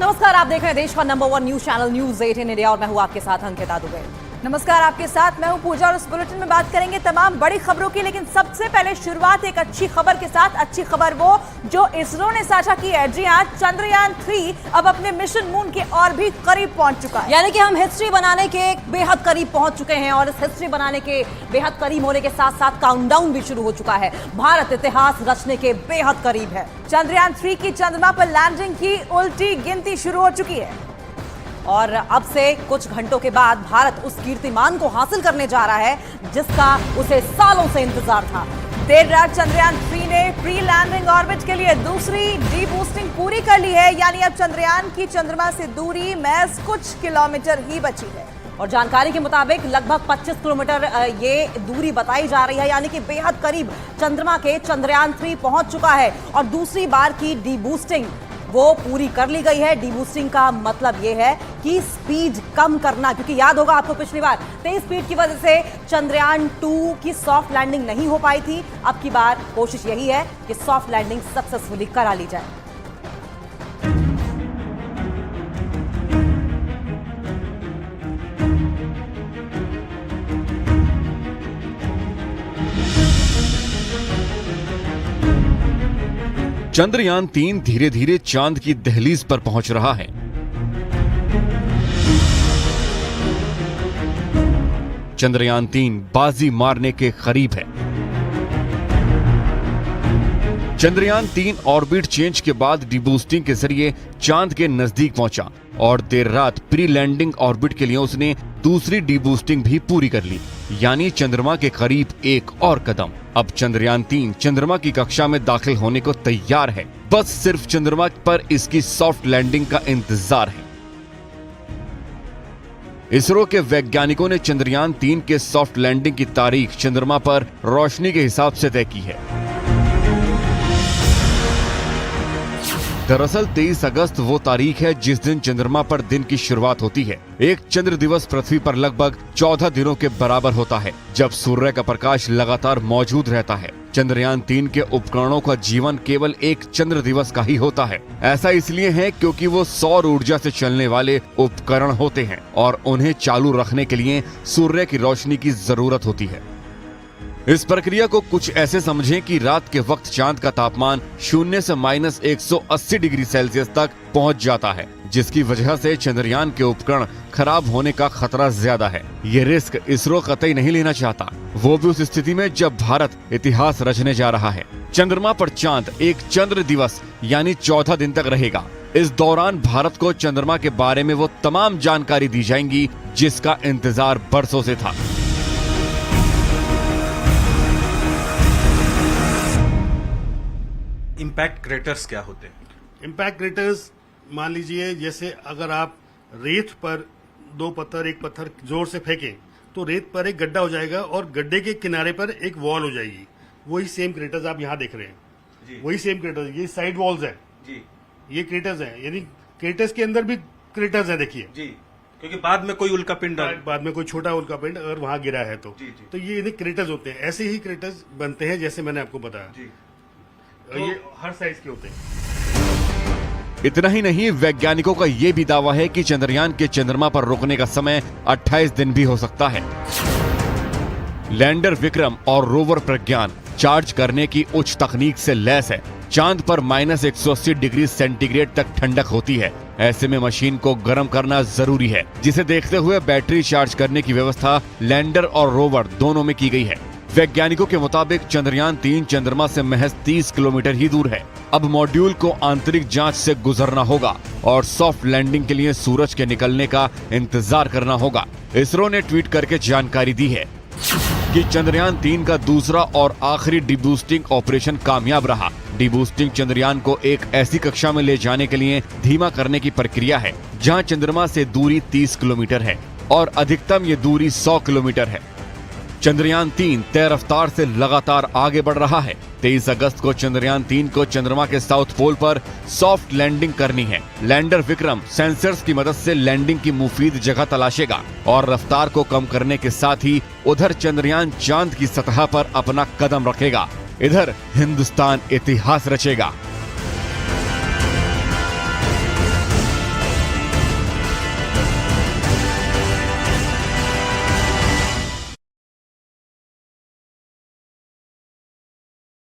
नमस्कार, आप देख रहे हैं देश का number 1 news channel news 18 India और मैं हूं आपके साथ अंकिता दुबे। नमस्कार, आपके साथ मैं हूं पूजा और इस बुलेटिन में बात करेंगे तमाम बड़ी खबरों की, लेकिन सबसे पहले शुरुआत एक अच्छी खबर के साथ। अच्छी खबर वो जो इसरो ने साझा की है। जी हां, चंद्रयान 3 अब अपने मिशन मून के और भी करीब पहुंच चुका है। यानी कि हम हिस्ट्री बनाने के बेहद करीब पहुंच चुके हैं और इस हिस्ट्री बनाने के बेहद करीब होने के साथ साथ काउंटडाउन भी शुरू हो चुका है। भारत इतिहास रचने के बेहद करीब है। चंद्रयान 3 की चंद्रमा पर लैंडिंग की उल्टी गिनती शुरू हो चुकी है और अब से कुछ घंटों के बाद भारत उस कीर्तिमान को हासिल करने जा रहा है जिसका उसे सालों से इंतजार था। देर रात चंद्रयान 3 ने प्री लैंडिंग ऑर्बिट के लिए दूसरी डी बूस्टिंग पूरी कर ली है। यानी अब चंद्रयान की चंद्रमा से दूरी महज कुछ किलोमीटर ही बची है और जानकारी के मुताबिक लगभग 25 किलोमीटर ये दूरी बताई जा रही है। यानी कि बेहद करीब चंद्रमा के चंद्रयान 3 पहुंच चुका है और दूसरी बार की डी बूस्टिंग वो पूरी कर ली गई है। डीबूस्टिंग का मतलब ये है कि स्पीड कम करना, क्योंकि याद होगा आपको पिछली बार तेज स्पीड की वजह से चंद्रयान 2 की सॉफ्ट लैंडिंग नहीं हो पाई थी। अब की बार कोशिश यही है कि सॉफ्ट लैंडिंग सक्सेसफुली करा ली जाए। चंद्रयान 3 धीरे धीरे चांद की दहलीज पर पहुंच रहा है। चंद्रयान 3 बाजी मारने के करीब है। चंद्रयान 3 ऑर्बिट चेंज के बाद डीबूस्टिंग के जरिए चांद के नजदीक पहुंचा और देर रात प्री लैंडिंग ऑर्बिट के लिए उसने दूसरी डीबूस्टिंग भी पूरी कर ली। यानी चंद्रमा के करीब एक और कदम। अब चंद्रयान 3 चंद्रमा की कक्षा में दाखिल होने को तैयार है। बस सिर्फ चंद्रमा पर इसकी सॉफ्ट लैंडिंग का इंतजार है। इसरो के वैज्ञानिकों ने चंद्रयान 3 के सॉफ्ट लैंडिंग की तारीख चंद्रमा पर रोशनी के हिसाब से तय की है। दरअसल 23 अगस्त वो तारीख है जिस दिन चंद्रमा पर दिन की शुरुआत होती है। एक चंद्र दिवस पृथ्वी पर लगभग 14 दिनों के बराबर होता है, जब सूर्य का प्रकाश लगातार मौजूद रहता है। चंद्रयान 3 के उपकरणों का जीवन केवल एक चंद्र दिवस का ही होता है। ऐसा इसलिए है क्योंकि वो सौर ऊर्जा से चलने वाले उपकरण होते हैं और उन्हें चालू रखने के लिए सूर्य की रोशनी की जरूरत होती है। इस प्रक्रिया को कुछ ऐसे समझें कि रात के वक्त चांद का तापमान 0 से -180 डिग्री सेल्सियस तक पहुंच जाता है, जिसकी वजह से चंद्रयान के उपकरण खराब होने का खतरा ज्यादा है। ये रिस्क इसरो कतई नहीं लेना चाहता, वो भी उस स्थिति में जब भारत इतिहास रचने जा रहा है। चंद्रमा पर चांद एक चंद्र दिवस यानी 14 दिन तक रहेगा। इस दौरान भारत को चंद्रमा के बारे में वो तमाम जानकारी दी जाएंगी जिसका इंतजार बरसों से था। इम्पैक्ट क्रेटर्स क्या होते हैं? इम्पैक्ट क्रेटर्स मान लीजिए जैसे अगर आप रेत पर एक पत्थर जोर से फेंकें तो रेत पर एक गड्ढा हो जाएगा और गड्ढे के किनारे पर एक वॉल हो जाएगी। वही सेम क्रेटर्स आप यहाँ देख रहे हैं। वही सेम क्रेटर्स, ये साइड वॉल्स हैं जी, ये क्रेटर्स हैं। यानी क्रेटर्स के अंदर भी क्रेटर्स हैं, देखिए जी, क्योंकि बाद में कोई उल्का पिंड बाद में कोई छोटा उल्का पिंड अगर वहां गिरा है तो ये क्रेटर्स होते हैं। ऐसे ही क्रेटर्स बनते हैं जैसे मैंने आपको बताया जी। तो ये हर साइज के होते हैं। इतना ही नहीं, वैज्ञानिकों का यह भी दावा है कि चंद्रयान के चंद्रमा पर रुकने का समय 28 दिन भी हो सकता है। लैंडर विक्रम और रोवर प्रज्ञान चार्ज करने की उच्च तकनीक से लैस है। चांद पर -180 डिग्री सेंटीग्रेड तक ठंडक होती है। ऐसे में मशीन को गर्म करना जरूरी है, जिसे देखते हुए बैटरी चार्ज करने की व्यवस्था लैंडर और रोवर दोनों में की गई है। वैज्ञानिकों के मुताबिक चंद्रयान 3 चंद्रमा से महज 30 किलोमीटर ही दूर है। अब मॉड्यूल को आंतरिक जांच से गुजरना होगा और सॉफ्ट लैंडिंग के लिए सूरज के निकलने का इंतजार करना होगा। इसरो ने ट्वीट करके जानकारी दी है कि चंद्रयान 3 का दूसरा और आखिरी डीबूस्टिंग ऑपरेशन कामयाब रहा। डीबूस्टिंग चंद्रयान को एक ऐसी कक्षा में ले जाने के लिए धीमा करने की प्रक्रिया है जहां चंद्रमा से दूरी 30 किलोमीटर है और अधिकतम ये दूरी 100 किलोमीटर है। चंद्रयान 3 तय रफ्तार से लगातार आगे बढ़ रहा है। 23 अगस्त को चंद्रयान 3 को चंद्रमा के साउथ पोल पर सॉफ्ट लैंडिंग करनी है। लैंडर विक्रम सेंसर्स की मदद से लैंडिंग की मुफीद जगह तलाशेगा और रफ्तार को कम करने के साथ ही उधर चंद्रयान चांद की सतह पर अपना कदम रखेगा। इधर हिंदुस्तान इतिहास रचेगा।